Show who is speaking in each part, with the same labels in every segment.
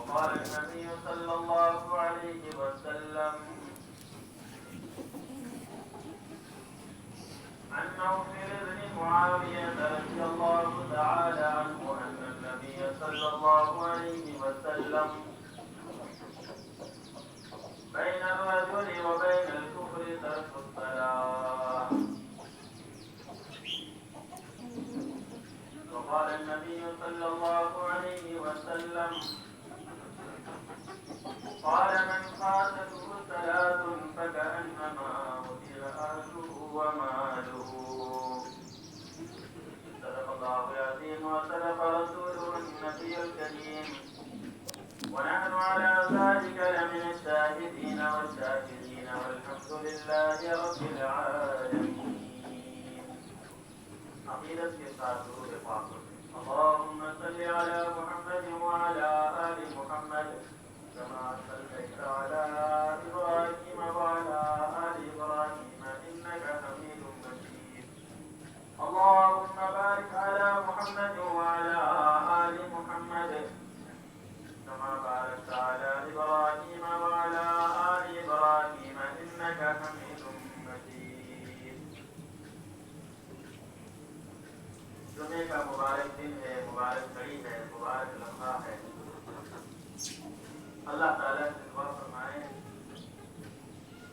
Speaker 1: وقال النبي صلى الله عليه وسلم عن نوفل بن معاوية رضي الله تعالى عنه أن النبي صلى الله عليه وسلم بين الرجل وبين الكفر ترك الصلاة. وقال النبي صلى الله عليه وسلم قال من فاتته صلاة فكأنما قتل أهله وماله. صدق الله العظيم وصدق رسوله النبي الكريم ونحن على ذلك لمن الشاهدين والشاكرين والحمد لله رب العالمين. عقیدت کے ساتھ درود پاک اللهم صل على محمد وعلى آل محمد كما صليت على إبراهيم وعلى آل إبراهيم إنك حميد مجيد. اللهم بارك على محمد وعلى آل محمد كما باركت على إبراهيم وعلى آل إبراهيم إنك حميد مجيد. جمعے کا مبارک دن ہے، مبارک گھڑی ہے، مبارک لمحہ ہے. اللہ تعالیٰ سے دعا فرمائیں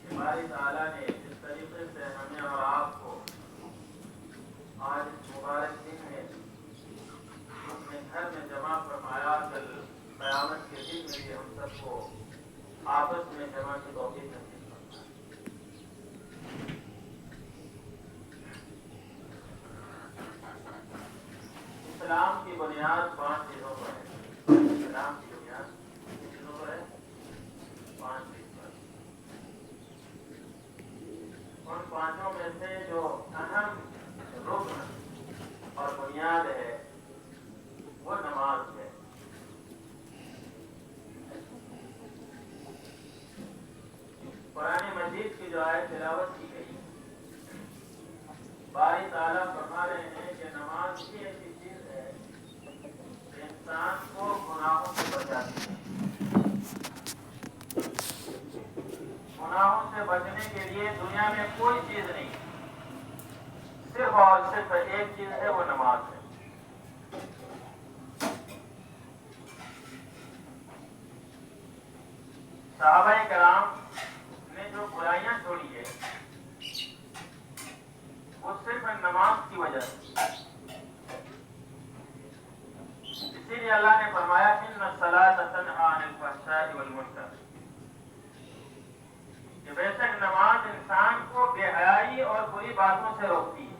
Speaker 1: کہ باری تعالیٰ نے جس طریقے سے ہمیں اور آپ کو آج اس مبارک دن میں اپنے گھر میں جمع فرمایا، کل قیامت کے دن میں بھی ہم سب کو آپس میں جمع کی توفیق نصیب فرمائے. اسلام کی بنیاد 5 چیزوں پر ہے. اسلام کی بنیاد کتنی چیزوں پر ہے؟ 5 چیز پر. ان 5 میں سے جو اہم رکن اور بنیاد ہے وہ نماز ہے. قرآن مجید کی جو آیت تلاوت کی گئی، باری تعالیٰ فرما رہے ہیں کہ نماز کی ایسی چیز ہے کہ انسان کو گناہوں سے بچاتی ہے. گناہوں سے بچنے کے لیے دنیا میں کوئی چیز نہیں، صرف اور صرف ایک چیز ہے، وہ نماز ہے. صحابہ کرام نے جو برائیاں چھوڑی ہے وہ صرف نماز کی وجہ سے. اسی لیے اللہ نے فرمایا ان الصلاۃ تنہی عن الفحشاء والمنکر، کہ بے شک نماز انسان کو بے حیائی اور بری باتوں سے روکتی ہے.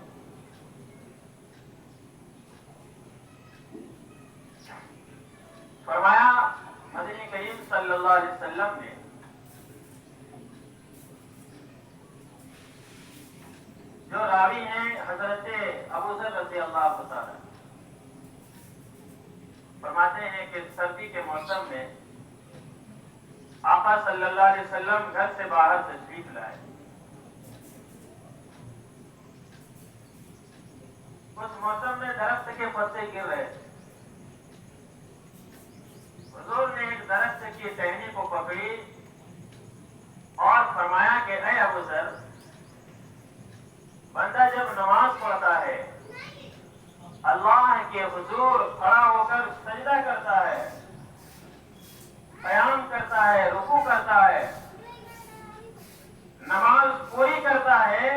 Speaker 1: فرمایا نبی کریم صلی اللہ علیہ وسلم نے جو راوی ہیں حضرت ابو ذر رضی اللہ تعالی، فرماتے ہیں کہ سردی کے موسم میں آقا صلی اللہ علیہ وسلم گھر سے باہر تشریف لائے. اس موسم میں درخت کے پتے گر رہے تھے. حضور نے ایک درخت کی ٹہنی کو پکڑی اور فرمایا کہ اے ابو ذر، بندہ جب نماز پڑھتا ہے اللہ کے حضور کھڑا ہو کر سجدہ کرتا ہے، قیام کرتا ہے، رکوع کرتا ہے، نماز پوری کرتا ہے،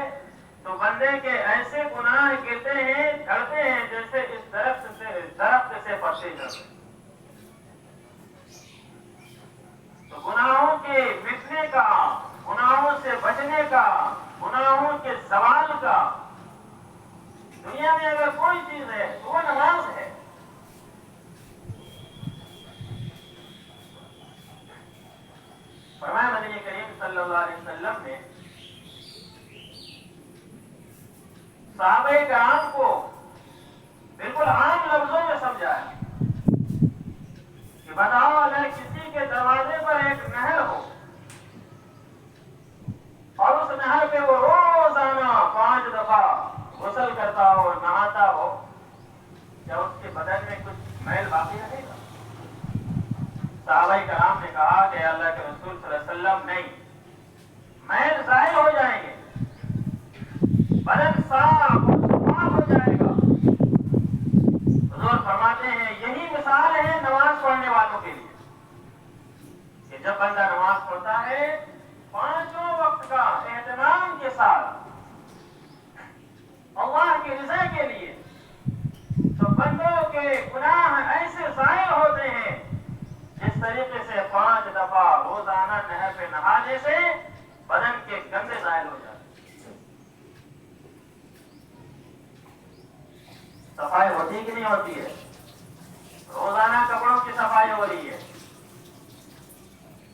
Speaker 1: تو بندے کے ایسے گناہ گرتے ہیں، جھڑتے ہیں جیسے اس درخت سے پتے جھڑتے. تو گناہوں کے مٹنے کا، گناہوں سے بچنے کا، گناہوں کے زوال کا دنیا میں اگر کوئی چیز ہے تو وہ نماز ہے. فرمایا نبی کریم صلی اللہ علیہ وسلم نے صحابہ کرام کو بالکل عام لفظوں میں سمجھایا کہ بتاؤ اگر کسی کے دروازے پر ایک نہر ہو اور اس نہر پہ وہ روزانہ 5 دفعہ غسل کرتا ہو، نہاتا ہو، کیا اس کے بدن میں کچھ میل باقی رہے گا؟ صحابہ کرام نے کہا کہ اللہ کے رسول صلی اللہ علیہ وسلم نہیں، محل ظاہر ہو جائیں گے، بدن صاف ہو جائے گا۔ حضور فرماتے ہیں یہی مثال ہے نماز پڑھنے والوں کے لیے کہ جب بندہ نماز پڑھتا ہے پانچوں وقت کا اہتمام کے ساتھ اللہ کی رضا کے لیے، تو بندوں کے گناہ ایسے ظاہر ہوتے ہیں جس طریقے سے 5 دفعہ روزانہ نہر پہ نہانے سے بدن کے گندے ظاہر ہو جاتے ہیں۔ صفائی ہوتی کہ نہیں ہوتی ہے؟ روزانہ کپڑوں کی صفائی ہو رہی ہے،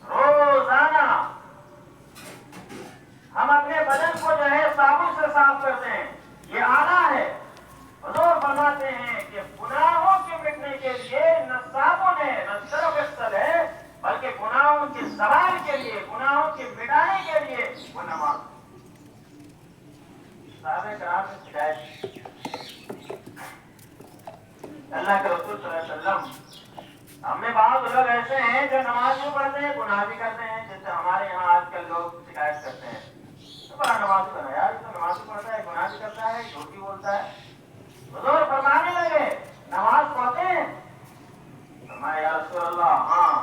Speaker 1: روزانہ ہم اپنے بدن کو جو ہے صابن سے صاف کرتے ہیں، یہ آلہ ہے۔ حضور فرماتے ہیں کہ گناہوں کے مٹنے کے لیے نہ صابن ہے نہ سرف ایکسل ہے، بلکہ گناہوں کی زوال کے لیے، گناہوں کے مٹانے کے لیے وہ نماز۔ صحابہ کرام نے شکایت، اللہ کے رسول صلی اللہ علیہ وسلم، ہم میں بعض لوگ ایسے ہیں جو نماز بھی پڑھتے ہیں گناہ بھی کرتے ہیں، جیسے ہمارے یہاں آج کل لوگ شکایت کرتے ہیں تو بڑا نماز پڑھا یار، تو نماز بھی پڑھتا ہے گناہ بھی کرتا ہے جھوٹ بھی بولتا ہے۔ حضور فرمانے لگے نماز پڑھتے ہیں؟ فرمایا یا رسول اللہ ہاں،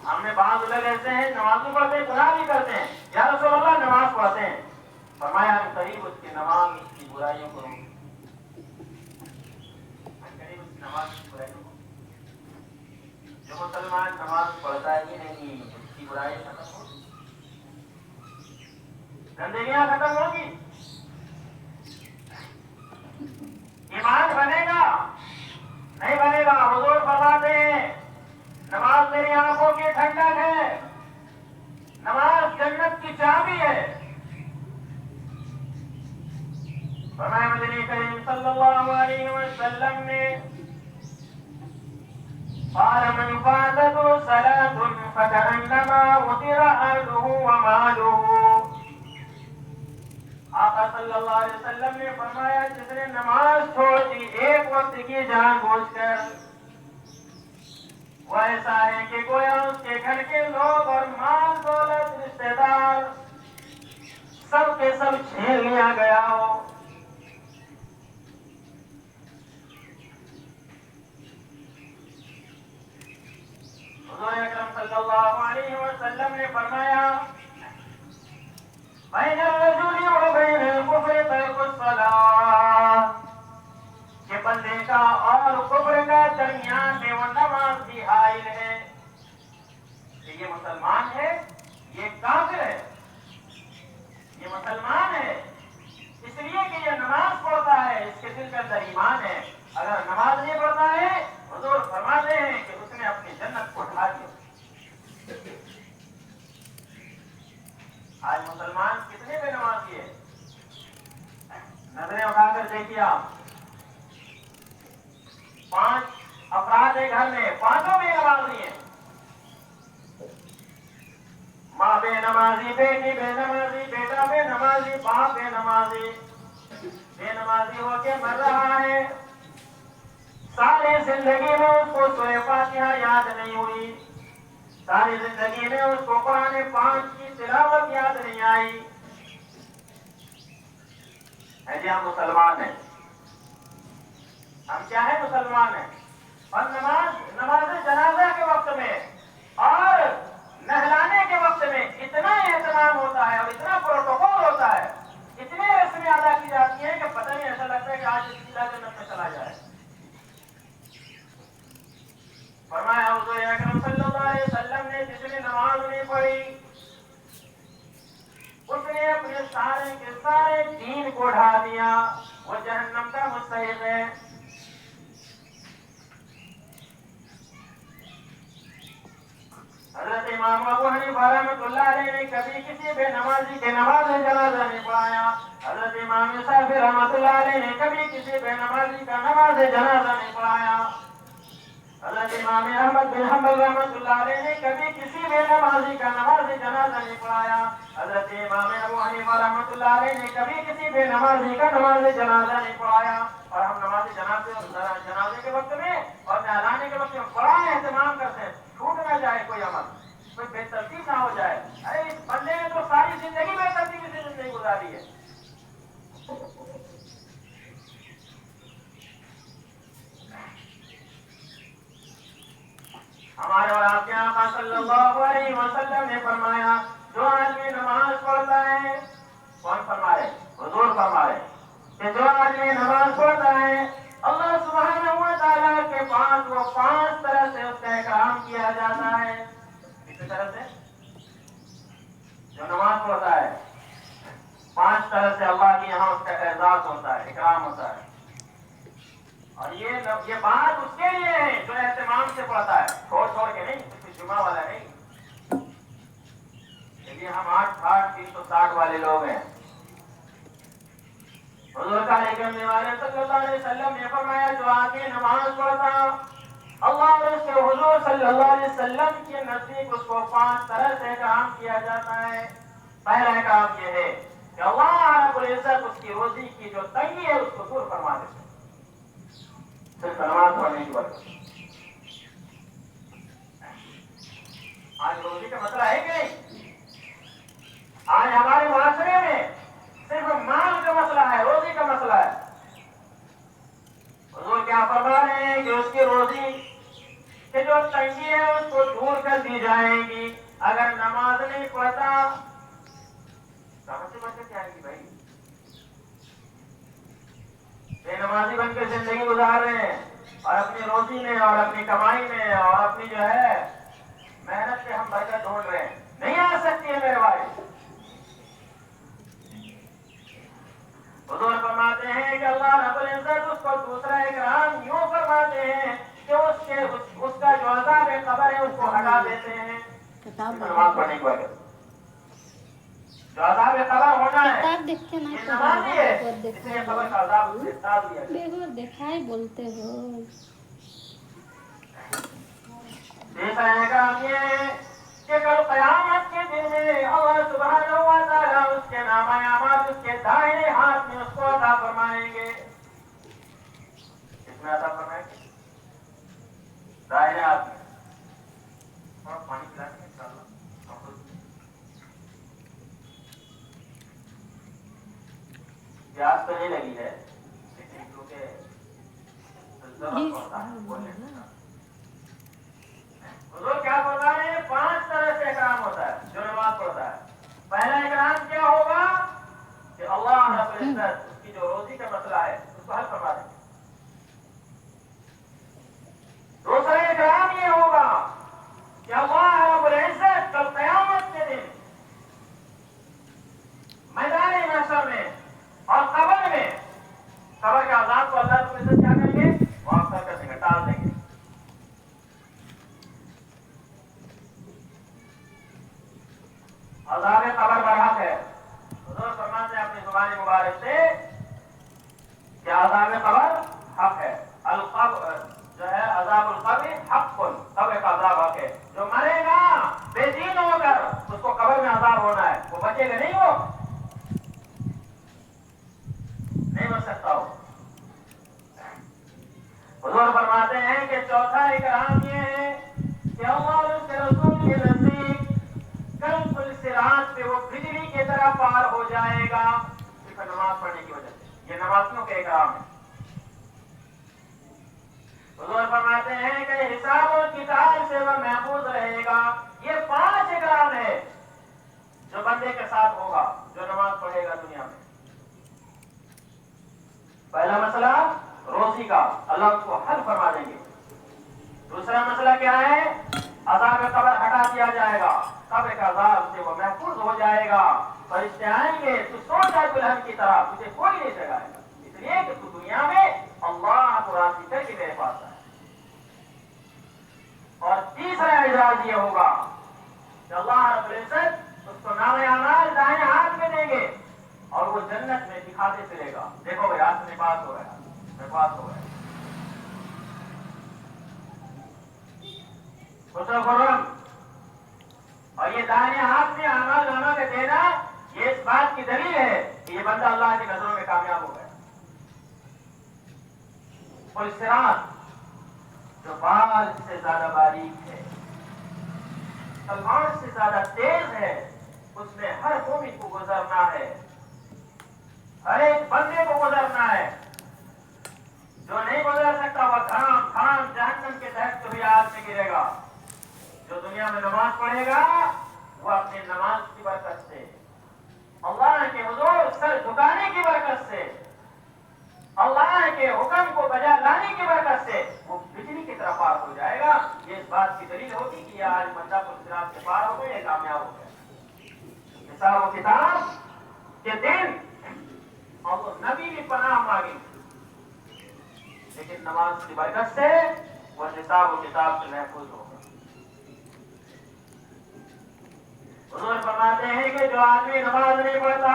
Speaker 1: ہم میں بعض لوگ ایسے ہیں نماز بھی پڑھتے ہیں گناہ بھی کرتے ہیں، یا رسول اللہ نماز پڑھتے ہیں۔ فرمایا ہم قریب اس کی نماز اس کی برائیوں کو روک، قریب اس کی نماز اس کی برائیوں کو، جو مسلمان نماز پڑھتا ہی نہیں اس کی برائی ختم ہوگی، گندگیاں ختم ہوگی، ایمان بنے گا نہیں بنے گا۔ حضور فرماتے ہیں نماز میری آنکھوں کی ٹھنڈک ہے، نماز جنت کی چابی ہے۔ فرمایا مدنی کریم صلی اللہ علیہ وسلم نے قال من فاتته صلاة فكأنما وتر أهله وماله۔ آقا صلی اللہ علیہ وسلم نے فرمایا جس نے نماز چھوڑ دی ایک وقت کی جان بوجھ کر، وہ ایسا ہے کہ گویا اس کے گھر کے لوگ اور مال دولت رشتے دار سب کے سب چھین لیا گیا ہو۔ حضور اکرم صلی اللہ علیہ وسلم نے فرمایا بین الرجل و بین الکفر ترک الصلاۃ، کہ بندے کا اور کفر کا درمیان میں وہ نماز بھی حائل ہے، کہ یہ مسلمان ہے یہ کافر ہے، یہ مسلمان ہے اس لیے کہ یہ نماز پڑھتا ہے، اس کے دل کے اندر ایمان ہے، اگر نماز نہیں پڑھتا ہے حضور فرماتے ہیں کہ اس نے اپنی جنت کو ڈھا دیا۔ آج مسلمان کتنے بے نمازی ہے؟ نظریں اٹھا کر دیکھیے آپ، 5 افراد ہیں گھر میں، 5 بے نمازی ہیں، ماں بے نمازی، بیٹی بے نمازی، بیٹا بے نمازی، باپ بے نمازی، بے نمازی ہو کے مر رہا ہے، ساری زندگی میں اس کو سورہ فاتحہ یاد نہیں ہوئی، ساری زندگی میں اس کو قرآن 5 کی تلاوت یاد نہیں آئی، جی ہم مسلمان ہیں، ہم کیا ہے مسلمان ہیں، اور نماز جنازہ کے وقت میں اور نہلانے کے وقت میں اتنا اہتمام ہوتا ہے اور اتنا پروٹوکول ہوتا ہے، اتنی رسمیں ادا کی جاتی ہیں کہ پتہ نہیں ایسا لگتا ہے کہ آج اس جنت میں چلا جائے۔ فرمایا حضور اکرم صلی اللہ علیہ وسلم نے جس نے نماز نہیں پڑھی اس نے اپنے سارے کے سارے دین کو ڈھا دیا، وہ جہنم کا مستحق ہے۔ حضرت امام ابو حنیفہ رحمۃ اللہ علیہ نے کبھی کسی بے نمازی کے نماز جنازہ نہیں پڑھایا، حضرت امام شافعی رحمۃ اللہ علیہ نے کبھی کسی بے نمازی کا نماز جنازہ نہیں پڑھایا، حضرت امام احمد بن حنبل رحمۃ اللہ علیہ نے کبھی کسی بے نمازی کا نماز جنازہ نہیں پڑھایا، حضرت امام ابو حنیفہ رحمۃ اللہ علیہ نے کبھی کسی بے نمازی کا نماز جنازہ نہیں پڑھایا، اور ہم نماز جنازے کے وقت میں اور نہلانے کے وقت میں بڑا اہتمام کرتے ہیں، چھوٹ نہ جائے جائے کوئی عمل، کوئی بے ترتیب نہ ہو جائے. ارے اس بندے نے تو ساری زندگی بے ترتیبی سے زندگی گزاری ہے. ہمارے اور آپ کے آقا صلی اللہ علیہ وسلم نے فرمایا جو آدمی نماز پڑھتا ہے، کون فرما رہے؟ حضور فرما رہے کہ جو آدمی نماز پڑھتا ہے اللہ سبحانہ و تعالیٰ کے پاس وہ 5 طرح سے اس کا اکرام کیا جاتا ہے. کس طرح سے؟ جو نماز پڑھتا ہے 5 طرح سے اللہ کے یہاں اس کا اعزاز ہوتا ہے، اکرام ہوتا ہے. اور یہ بات اس کے لیے ہے جو اہتمام سے پڑھتا ہے، چھوڑ کے نہیں، کسی جمعہ والا نہیں. لیکن ہم 360 والے لوگ ہیں. حضور کا حکم والے صلی اللہ علیہ وسلم نے فرمایا جو آدمی نماز پڑھتا اللہ اور اس کے حضور صلی اللہ علیہ وسلم کے نزدیک اس کو 5 طرح سے کام کیا جاتا ہے. پہلا کام یہ ہے کہ اللہ رب العزت اس کی روزی کی جو تنگی ہے اس کو دور فرما دیتے ہیں صرف نماز پڑھنے کی وجہ سے. آج روزی کا مسئلہ ہے کہ نہیں؟ آج ہمارے معاشرے میں صرف مال کا مسئلہ ہے، روزی کا مسئلہ ہے. حضور کیا فرما رہے ہیں کہ اس کی روزی کہ جو تنگی ہے اس کو دور کر دی جائے گی. اگر نماز نہیں پڑھتا کہاں سے برکت آئے گی بھائی؟ بے نمازی بن کے زندگی گزار رہے ہیں اور اپنی روزی میں اور اپنی کمائی میں اور اپنی جو ہے محنت سے ہم برکت ڈھونڈ رہے ہیں. نہیں آ سکتی ہے میرے بھائی. حضور فرماتے ہیں کہ اللہ رب العزت اس کو دوسرا اکرام یوں فرماتے ہیں کہ اس کا جو عذاب قبر ہے اس کو ہٹا دیتے ہیں. نماز پڑھنے کی وجہ جو عذاب قبر ہونا ہے یہ نمازی ہے، اس لیے قبر کا عذاب ہٹا دیا گیا.
Speaker 2: دیکھائے بولتے ہو.
Speaker 1: تیسرا احکام یہ ہے کہ کل قیامت کے دن میں اللہ سبحانہ و تعالیٰ اس کے نامہ اعمال اس کے دائیں ہاتھ میں اس کو عطا فرمائیں گے. کس میں عطا فرمائیں گے؟ دائیں ہاتھ میں. اور پانی پلائیں گے انشاءاللہ. پیاس تو نہیں لگی ہے لیکن کیونکہ حضور کیا فرما رہے ہیں 5 طرح سے اکرام ہوتا ہے جو نماز پڑھتا ہے. پہلا اکرام کیا ہوگا کہ اللہ رب العزت اس کی جو روزی کا مسئلہ ہے اس کو حل فرما دیں گے. دوسرا اکرام یہ ہوگا کہ اللہ رب العزت کل قیامت کے دن میدان محشر میں اور قبر میں قبر کے عذاب کو اللہ رب العزت کیا کریں گے؟ معاف کر دیں گے، ٹال دیں گے. عذاب قبر برحق ہے. حضور فرماتے ہیں اپنی زبان مبارک سے کہ عذاب قبر حق ہے. القبر جو ہے عذاب القبر حق، قبر کا عذاب حق ہے. جو مرے گا بے دین ہو کر اس کو قبر میں عذاب ہونا ہے، وہ بچے گا نہیں، وہ نہیں بچ سکتا. ہو حضور فرماتے ہیں کہ چوتھا اکرام یہ ہے کہ اللہ اور اس کے رسول کے نزدیک کل پل صراط پہ وہ بجلی کی طرح پار ہو جائے گا صرف نماز پڑھنے کی وجہ سے. یہ نمازیوں کے اکرام ہے. حضور فرماتے ہیں کہ حساب اور کتاب سے وہ محفوظ رہے گا. یہ 5 اکرام ہے جو بندے کے ساتھ ہوگا جو نماز پڑھے گا دنیا میں. پہلا مسئلہ روزی کا اللہ اس کو حل فرما دیں گے. دوسرا مسئلہ کیا ہے؟ عذاب قبر ہٹا دیا جائے گا، قبر کا عذاب سے وہ محفوظ ہو جائے گا. فرشتے آئیں گے تو سو جائے دلہن کی طرح، تجھے کوئی نہیں جگائے گا اس لیے کہ تو دنیا میں اللہ کو راضی کر کے میرے پاس آئے. اور تیسرا اعزاز یہ ہوگا کہ اللہ رب العزت اس کو نامہ اعمال دائیں ہاتھ میں دیں گے اور وہ جنت میں دکھاتے چلے گا. دیکھو بھائی آج میں پاس ہو رہا ہے، میں پاس ہو رہا ہے. خرم اور یہ دائیں ہاتھ میں اعمال نامہ کا دینا یہ اس بات کی دلیل ہے کہ یہ بندہ اللہ کی نظروں میں کامیاب ہو گیا. پل صراط جو بال سے زیادہ باریک ہے تلوار سے زیادہ تیز ہے، اس میں ہر مومن کو گزرنا ہے، ہر ایک بندے کو گزرنا ہے۔ جو نہیں گزر سکتا وہ دھڑام دھڑام جہنم کے تحت کبھی آگ میں گرے گا۔ جو دنیا میں نماز پڑھے گا وہ اپنی نماز کی برکت سے، اللہ کے حضور سر جھکانے کی برکت سے، اللہ کے حکم کو بجا لانے کی برکت سے وہ بجلی کی طرف پار ہو جائے گا۔ یہ اس بات کی دلیل ہوگی کہ یہ آج بندہ پل صراط سے پار ہو گیا، یہ کامیاب ہو گیا۔ حساب و کتاب کے دن اور وہ نبی بھی پناہ مانگی، لیکن نماز کی برکت سے وہ حساب و کتاب سے محفوظ ہوگا۔ حضور فرماتے ہیں کہ جو آدمی نماز نہیں پڑھتا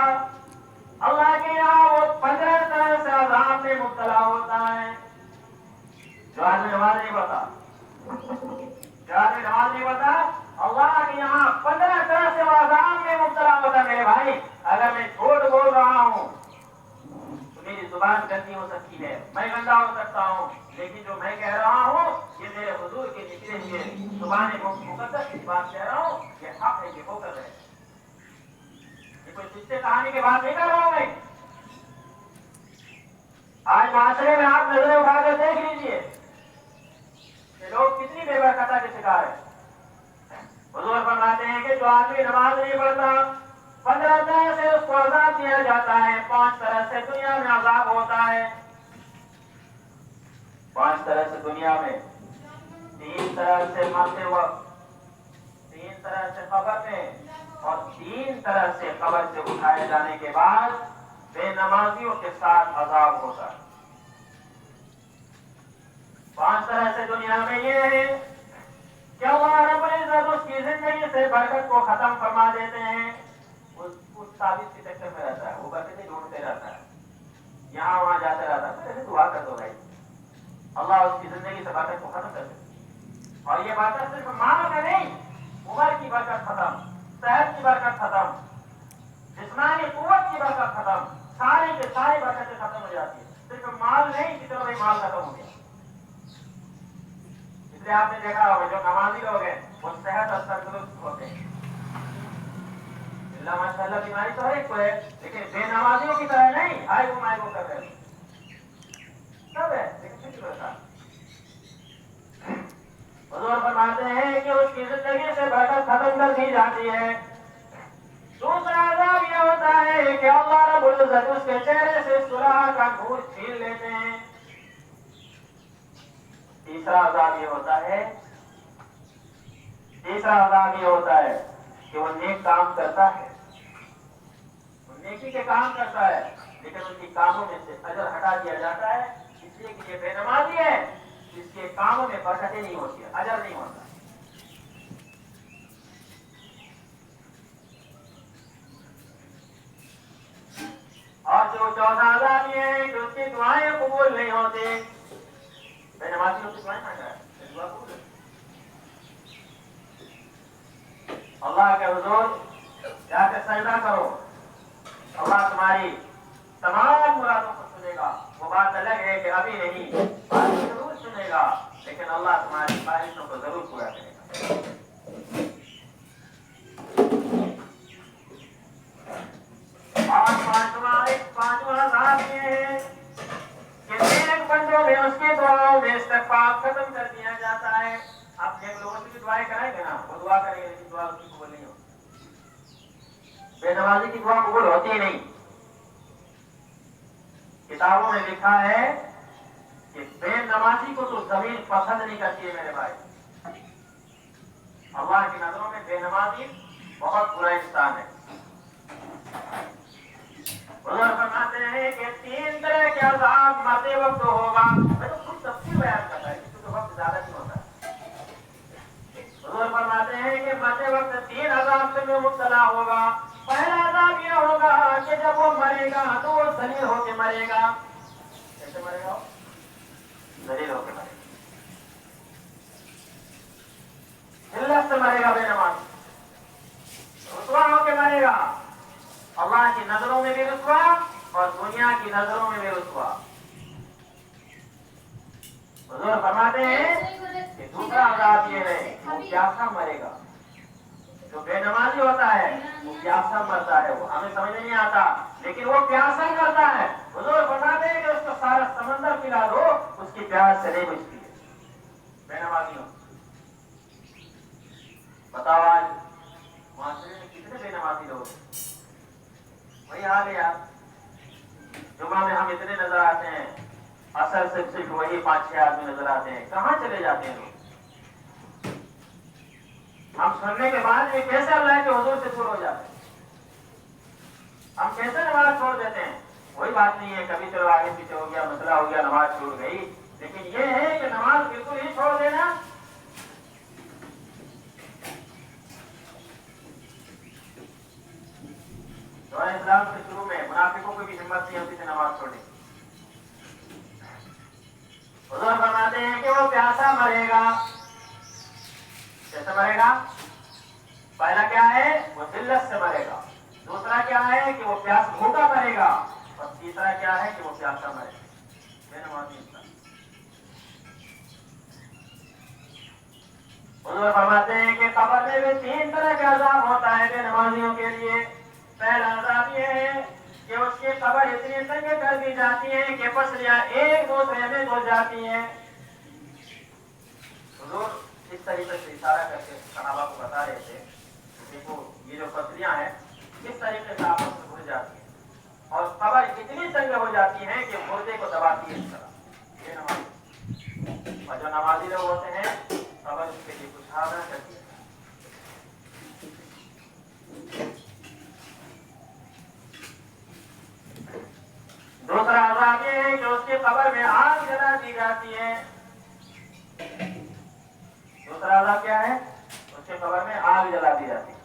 Speaker 1: اللہ کے یہاں وہ 15 طرح سے عذاب میں مبتلا ہوتا ہے۔ جو آدمی نماز نہیں پڑھتا اللہ کے یہاں 15 طرح سے وہ عذاب میں مبتلا ہوتا ہے۔ میرے بھائی، اگر میں جھوٹ بول رہا ہوں تو میری زبان گندی ہو سکتی ہے، میں گندا ہو سکتا ہوں، لیکن جو میں کہہ رہا ہوں یہ میرے حضور کے نکلے ہوئے زبان مقدس کی بات کہہ رہا ہوں، یہ حق ہے، یہ ہو کر رہے۔ یہ کوئی قصے کہانی کی بات نہیں کر رہا ہوں میں۔ آج معاشرے میں آپ نظریں اٹھا کر دیکھ لیجیے کہ لوگ کتنی بے برکتہ کے شکار ہیں۔ حضور فرماتے ہیں کہ جو آدمی نماز نہیں پڑھتا 15 طرح سے اس کو عذاب دیا جاتا ہے۔ 5 طرح سے دنیا میں عذاب ہوتا ہے، 5 طرح سے دنیا میں، 3 طرح سے مرتے وقت، 3 طرح سے قبر میں، اور 3 طرح سے قبر سے اٹھائے جانے کے بعد بے نمازیوں کے ساتھ عذاب ہوتا ہے۔ 5 طرح سے دنیا میں یہ ہے کہ اللہ رب العزت اس کی زندگی سے برکت کو ختم فرما دیتے ہیں، اس ثابت کے چکر میں رہتا ہے، وہ برکتیں ڈھونڈتے رہتا ہے، یہاں وہاں جاتے رہتا ہے۔ ایسے دعا کر دو بھائی، اللہ اس کی زندگی سے برکت کو ختم کر دے۔ اور یہ برکت صرف مال کا نہیں، عمر کی برکت ختم، صحت کی برکت ختم، جسمانی قوت کی برکت ختم، ساری کے ساری برکتیں ختم ہو جاتی ہیں۔ صرف مال نہیں کہ چلو بھائی مال ختم ہو گیا۔ اس لیے آپ نے دیکھا ہوگا جو نمازی لوگ ہیں وہ صحت اور تندرست ہوتے ہیں، اللہ ماشاء اللہ بیماری تو ہر ایک کو ہے، لیکن بے نمازیوں کی طرح نہیں آئے وہ مائے وہ کر رہے سب ہے، لیکن پھر بھی برکت۔ حضور فرماتے ہیں کہ اس کی زندگی سے برکت ختم کر دی جاتی ہے۔ دوسرا عذاب یہ ہوتا ہے کہ اللہ رب العزت اس کے چہرے سے سراہ کا نور چھین لیتے ہیں۔ تیسرا عذاب یہ ہوتا ہے کہ وہ نیک کام کرتا ہے، وہ نیکی کے کام کرتا ہے، لیکن ان کے کاموں میں سے اجر ہٹا دیا جاتا ہے، اس لیے کہ یہ بے نمازی ہے، اس کے کاموں میں برکتیں نہیں ہوتی، اجر نہیں ہوتا۔ اور جو چوتھا عذاب یہ ہے کہ اس کی دعائیں قبول نہیں ہوتی۔ بے نمازیوں کی دعائیں مانگ رہا ہے، دعا قبول ہے۔ اللہ کے حضور جا کے سجدہ کرو، اللہ تمہاری تمام مرادوں کو سنے گا۔ وہ بات الگ ہے کہ ابھی نہیں، بات ضرور سنے گا، لیکن اللہ تمہاری خواہشوں کو ضرور پورا کرے گا۔ اور پانچواں عذاب یہ ہے کہ نیک بندوں میں اس کی دعاؤں میں استغفار ختم کر دیا جاتا ہے۔ آپ نیک لوگوں سے بھی دعائیں کرائیں گے نا، وہ دعا کریں گے لیکن دعا اس کی قبول نہیں ہوتی۔ بے نمازی کی دعا قبول ہوتی ہی نہیں۔ کتابوں میں لکھا ہے کہ بے نمازی کو تو زمین پسند نہیں کرتی ہے میرے بھائی۔ اللہ کی نظروں میں بے نمازی بہت برا انسان ہے۔ حضور فرماتے ہیں کہ 3 طرح کے عذاب مرتے وقت ہوگا۔ میں تو خود تفصیل بیان کرتا ہے کیونکہ وقت زیادہ نہیں ہوتا۔ حضور فرماتے ہیں کہ مرتے وقت 3 عذاب سے میں مبتلا ہوگا۔ پہلا عذاب یہ ہوگا کہ جب وہ مرے گا تو وہ ذلیل ہو کے مرے گا۔ کیسے مرے گا؟ ذلیل ہو کے مرے گا، ذلت سے مرے گا، بے نماز رسوا ہو کے مرے گا، اللہ کی نظروں میں بھی رسوا اور دنیا کی نظروں میں بھی رسوا۔ حضور فرماتے ہیں کہ دوسرا عذاب یہ ہے وہ پیاسا مرے گا۔ جو بے نمازی ہوتا ہے وہ پیاسا مرتا ہے، وہ ہمیں سمجھ نہیں آتا لیکن وہ پیاسا مرتا ہے۔ حضور بتاتے ہیں کہ اس کو سارا سمندر پلا دو اس کی پیاس سے نہیں بجھتی ہے۔ بے نمازیوں بتاؤ آج معاشرے میں کتنے بے نمازی لوگ ہیں؟ وہی حال ہے یار، جمعہ میں ہم اتنے نظر آتے ہیں، اصل سے صرف وہی 5-6 آدمی نظر آتے ہیں، کہاں چلے جاتے ہیں لوگ؟ ہم سننے کے بعد بھی کیسے اللہ کے حضور سے دور ہو جاتے ہیں؟ ہم کیسے نماز چھوڑ دیتے ہیں؟ کوئی بات نہیں ہے، کبھی چلو آگے پیچھے ہو گیا، مسئلہ ہو گیا، نماز چھوٹ گئی، لیکن یہ ہے کہ نماز بالکل ہی چھوڑ دینا۔ دور اسلام کے شروع میں منافقوں کو بھی ہمت نہیں ہوتی تھی نماز چھوڑنے کی۔ حضور فرماتے ہیں کہ وہ پیاسا مرے گا۔ کیسے مرے گا؟ پہلا کیا ہے؟ وہ ذلت سے مرے گا، دوسرا کیا ہے کہ وہ پیاس بھوکا مرے گا، اور تیسرا کیا ہے کہ وہ پیاسا مرے گا۔ بے نمازی انسان۔ حضور فرماتے ہیں کہ قبر میں بھی 3 طرح کا عذاب ہوتا ہے بے نمازیوں کے لیے۔ پہلا عذاب یہ ہے کہ اس کی قبر اتنی تنگ کر دی جاتی ہے کہ پسلیاں ایک دوسرے میں گھل جاتی ہیں۔ حضور اس طریقے سے اشارہ کر کے صحابہ کو بتا رہے تھے، دیکھو یہ جو پسلیاں ہیں کس طریقے سے آپس میں گھل جاتی ہیں، اور قبر اتنی تنگ ہو جاتی ہے کہ مردے کو دباتی ہے اس طرح۔ یہ نمازی اور جو نمازی لوگ ہوتے ہیں قبر اس کے لیے کچھ حال نہ کرتی ہے۔ دوسرا عذاب یہ ہے کہ اس کی قبر میں آگ جلا دی جاتی ہے۔ دوسرا عذاب کیا ہے؟ اس کے قبر میں آگ جلا دی جاتی ہے۔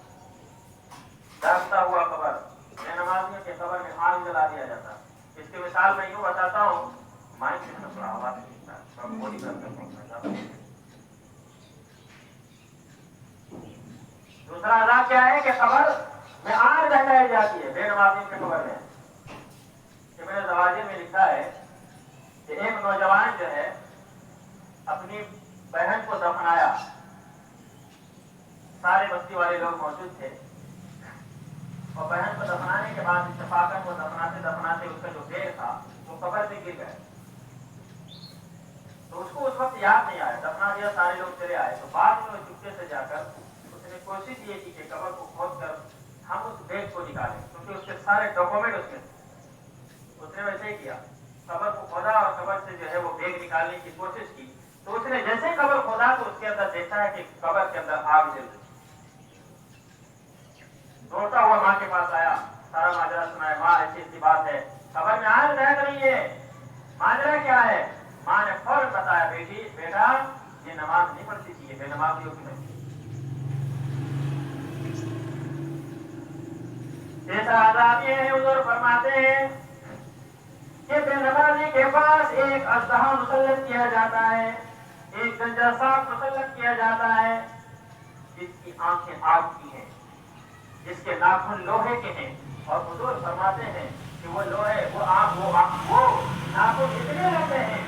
Speaker 1: داغتا ہوا قبر، بے نمازیوں کے قبر میں آگ جلا دیا جاتا ہے۔ اس کی مثال میں یوں بتاتا ہوں، مائک سے تھوڑا آواز نہیں آتا، بولی کر کے۔ دوسرا عذاب کیا ہے کہ قبر میں آگ لگائی جاتی ہے بے نمازیوں کے قبر میں۔ ابن زواجر میں لکھا ہے کہ ایک نوجوان جو ہے اپنی بہن کو دفنایا، سارے بستی والے لوگ موجود تھے، اور بہن کو دفنانے کے بعد اتفاقاً وہ دفناتے دفناتے اس کا جو بیگ تھا وہ قبر میں گر گئے، تو اس کو اس وقت یاد نہیں آیا، دفنا دیا، سارے لوگ چلے آئے، تو بعد میں وہ چپکے سے جا کر اس نے کوشش یہ کی کہ قبر کو کھود کر ہم اس بیگ کو نکالیں، کیونکہ اس کے سارے ڈاکومنٹ اس میں تھے۔ اس نے ویسے ہی کیا، قبر کو کھودا اور قبر سے جو ہے وہ بیگ نکالنے کی کوشش کی، تو اس نے جیسے قبر کھودا تو اس کے اندر دیکھا ہے کہ قبر کے اندر آگ جل رہی۔ دوڑتا ہوا ماں کے پاس آیا، سارا ماجرا سنایا، ماں ایسی ایسی بات ہے، قبر میں آگ لگ رہی ہے، ماجرا کیا ہے؟ ماں نے فوراً بتایا، بیٹا یہ نماز نہیں پڑھتی تھی، یہ بے نمازیوں کی نہیں۔ تیسرا عذاب یہ ہے، حضور فرماتے ہیں کہ بے نمازی کے پاس ایک اژدہا مسلط کیا جاتا ہے، ایک گنجا سانپ مسلط کیا جاتا ہے، جس کی آنکھیں آگ کی ہیں، جس کے ناخن لوہے کے ہیں، اور حضور فرماتے ہیں کہ وہ لوہے وہ ناخن اتنے لمبے ہیں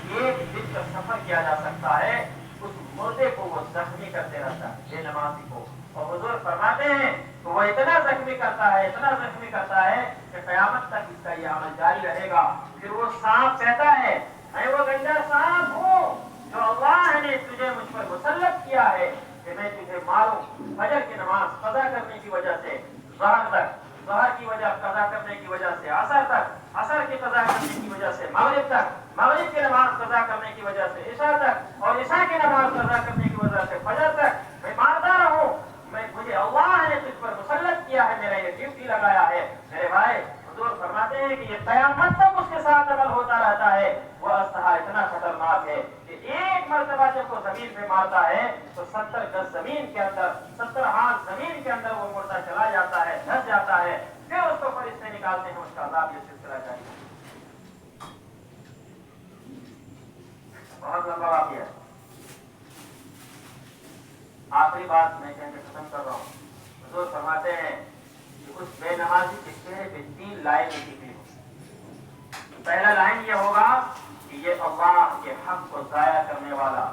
Speaker 1: کہ ایک دن کا سفر کیا جا سکتا ہے، اس مردے کو وہ زخمی کرتے رہتا ہے بے نمازی کو، اور حضور فرماتے ہیں کہ وہ اتنا زخمی کرتا ہے، اتنا زخمی کرتا ہے کہ قیامت تک اس کا یہ عمل جاری رہے گا۔ پھر وہ سانپ کہتا ہے، میں وہ گنجا سانپ ہوں جو اللہ نے تجھے مجھ پر مسلط کیا ہے کہ میں تجھے ماروں، فجر کی نماز قضا کرنے کی وجہ سے ظہر تک، ظہر کی وجہ قضا کرنے کی وجہ سے عصر تک، عصر کی قضا کرنے کی وجہ سے مغرب تک، مغرب کی نماز قضا کرنے کی وجہ سے عشاء تک، اور عشاء کی نماز قضا کرنے کی وجہ سے فجر تک میں مارتا رہوں۔ مجھے اللہ نے تجھ پر مسلط کیا ہے، میرا یہ ڈیوٹی لگایا ہے۔ میرے بھائی حضور فرماتے ہیں کہ یہ قیامت تک اس کے ساتھ عمل ہوتا رہتا ہے۔ وہ اژدہا اتنا خطرناک ہے کہ ایک مرتبہ جب وہ زمین پہ مارتا ہے تو 70 گز زمین کے اندر، 70 ہاتھ زمین کے اندر وہ مردہ چلا جاتا ہے، دھس جاتا ہے، پھر اس کو فرشتے نکالتے ہیں، اس کا عذاب یہ سلسلہ جاری ہے۔ بہت لمبا واقعہ ہے۔ آخری بات میں کہہ کے ختم کر رہا ہوں۔ حضور فرماتے ہیں کہ اس بے نمازی کے چہرے پہ 3 لائن نکلی ہوں۔ پہلا لائن یہ ہوگا کہ یہ اللہ کے حق کو ضائع کرنے والا،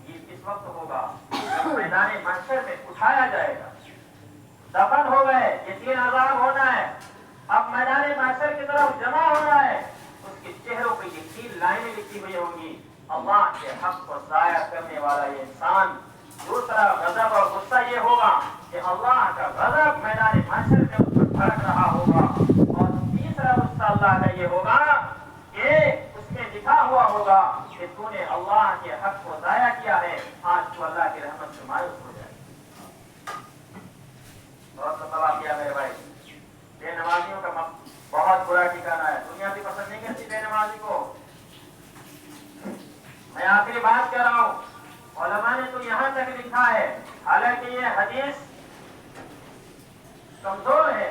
Speaker 1: یہ کس وقت ہوگا؟ جب میدان محشر میں اٹھایا جائے گا، دفن ہو گئے، یہ 3 عذاب ہونا ہے، اب میدان محشر کی طرف جمع ہونا ہے، اس کے چہروں پہ یہ 3 لائنیں لکھی ہوئی ہوں گی، اللہ کے حق کو ضائع کرنے والا یہ انسان۔ دوسرا غضب اور غصہ یہ ہوگا کہ اللہ کا غضب میدان محشر میں اس پر بھڑک رہا ہوگا، اور تیسرا غصہ اللہ کا یہ ہوگا کہ اس میں لکھا ہوا ہوگا کہ تو نے اللہ کے حق کو ضائع کیا ہے، آج تو اللہ کی رحمت سے مایوس ہو جائے۔ بہت مطلب کیا میرے بھائی، بے نمازیوں کا بہت برا ٹھکانا ہے، دنیا بھی پسند نہیں کرتی بے نمازی کو۔ میں آخری بات کہہ رہا ہوں، علماء نے تو یہاں تک لکھا ہے، حالانکہ یہ حدیث کمزور ہے،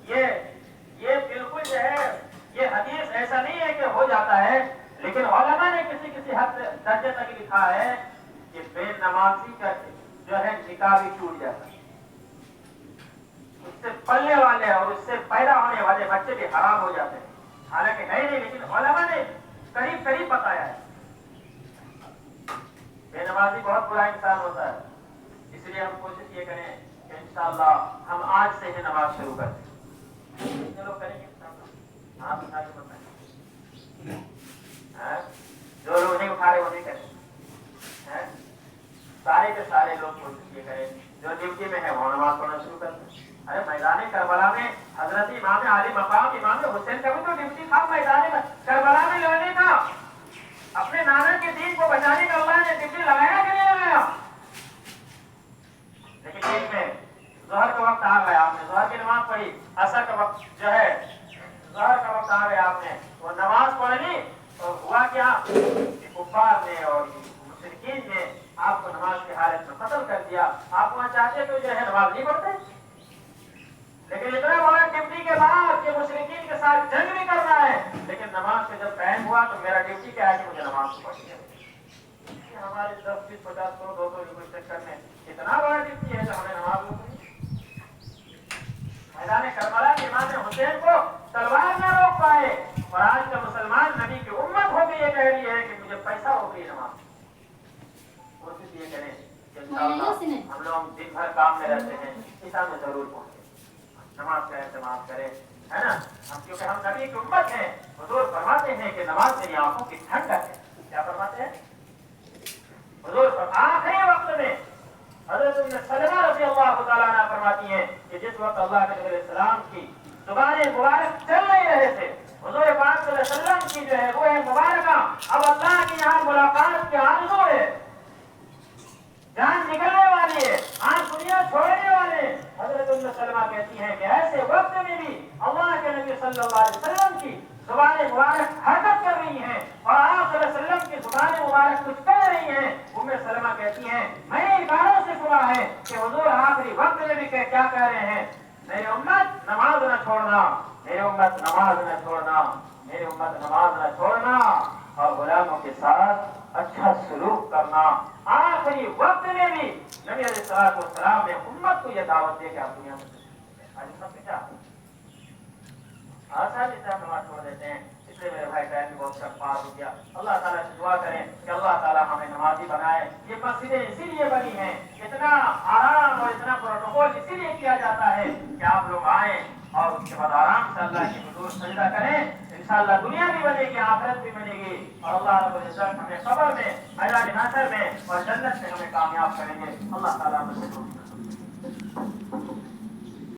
Speaker 1: یہ بالکل جو ہے یہ حدیث ایسا نہیں ہے کہ ہو جاتا ہے، لیکن علماء نے کسی حد درجے تک لکھا ہے کہ بے نمازی کا جو ہے نکاح بھی ٹوٹ جاتا ہے، اس سے پلنے والے اور اس سے پیدا ہونے والے بچے بھی حرام ہو جاتے ہیں، حالانکہ ہے نہیں، لیکن علماء نے قریب قریب بتایا ہے۔ بے نمازی بہت برا انسان ہوتا ہے، اس لیے ہم کوشش یہ کریں کہ انشاءاللہ ہم آج سے ہی نماز شروع کریں۔ کتنے لوگ کریں گے انشاءاللہ؟ آپ اٹھا کے بتائیں، جو لوگ نہیں اٹھا رہے وہ نہیں کریں، سارے کے سارے لوگ کوشش یہ کریں جو ڈیوٹی میں ہے وہ نماز پڑھنا شروع کر دیں۔ ارے میدان کربلا میں حضرت امام علی مقام امام حسین کا بھی تو ڈیوٹی تھا، میدان کربلا میں لڑنے کا، اپنے نانا کے دین کو بچانے کا اللہ نے ڈیوٹی لگایا کہ نہیں لگایا؟ لیکن ٹھیک میں ظہر کا وقت آ گیا، آپ نے ظہر کی نماز پڑھی، عصر کا وقت جو ہے ظہر کا وقت آ گیا، آپ نے وہ نماز پڑھ لی، تو ہوا کیا کہ کفار نے اور مشرکین نے آپ کو نماز کی حالت میں قتل کر دیا۔ آپ وہاں چاہتے تو جو ہے نماز نہیں پڑھتے، لیکن اتنا بڑا ڈیوٹی کے بعد کہ مشرکین کے ساتھ جنگ بھی کرنا ہے، لیکن نماز سے جب ٹائم ہوا تو میرا ڈیوٹی کیا ہے کہ مجھے نماز پڑھنی ہے۔ ہمارے 10 20 50 100 200 روپئے چکر میں اتنا بڑا ڈیوٹی ہے کہ ہمیں نماز میدان کربلا کے امام حسین کو تلوار نہ روک پائے، اور آج کا مسلمان نبی کی امت ہو کے یہ کہہ رہی ہے کہ مجھے پیسہ روک رہی نماز۔ کوشش یہ کریں کہ انشاءاللہ ہم لوگ دن بھر کام میں رہتے ہیں، عشاء میں ضرور پہنچے، نماز کا اہتمام کریں، ہے نا؟ کیونکہ ہم نبی کی امت ہیں، حضور فرماتے ہیں کہ نماز میری آنکھوں کی ٹھنڈک ہے۔ کیا فرماتے ہیں حضور؟ آخری وقت میں حضرت ام سلمہ رضی اللہ تعالیٰ عنہ فرماتی ہیں کہ جس وقت اللہ کے نبی علیہ السلام کی زبان مبارک چل نہیں رہے تھے، حضور پاک صلی اللہ علیہ وسلم کی جو ہے روح مبارکہ اب اللہ کی یہاں ملاقات کے آرزو ہے، جان نکلنے والی ہے، آج دنیا چھوڑنے والے ہیں۔ حضرت ام سلمہ کہتی ہیں کہ ایسے وقت میں بھی اللہ کے نبی صلی اللہ علیہ وسلم کی زبان مبارک حرکت کر رہی ہیں، اور آپ صلی اللہ علیہ وسلم کی زبان مبارک کچھ کہہ رہی ہیں۔ ام سلمہ کہتی ہیں میں نے کانوں سے سنا ہے کہ حضور آخری وقت میں بھی کیا کہہ رہے ہیں، میری امت نماز نہ چھوڑنا، میری امت نماز نہ چھوڑنا، میری امت نماز نہ چھوڑنا، اور غلاموں کے ساتھ اچھا سلوک کرنا۔ آخری وقت میں بھی نبی علیہ السلام نے امت کو یہ دعوت دے کہ آپ دنیا میں آج سب کیا آسان سے نماز چھوڑ دیتے ہیں۔ اس لیے میرے بھائی ٹائم بھی بہت کم پار ہو گیا۔ اللہ تعالیٰ سے دعا کریں کہ اللہ تعالیٰ ہمیں نمازی بنائے۔ یہ مسجدیں اسی لیے بنی ہیں، اتنا آرام اور اتنا پروٹوکول اسی لیے کیا جاتا ہے کہ آپ لوگ آئیں اور اس کے بعد آرام سے اللہ کی حضور سجدہ کریں۔ انشاءاللہ دنیا بھی بنے گی، آخرت بھی بنے گی، اور اللہ رب العزت ہمیں قبر میں، میدان محشر میں اور جنت میں ہمیں کامیاب کریں گے۔ اللہ تعالیٰ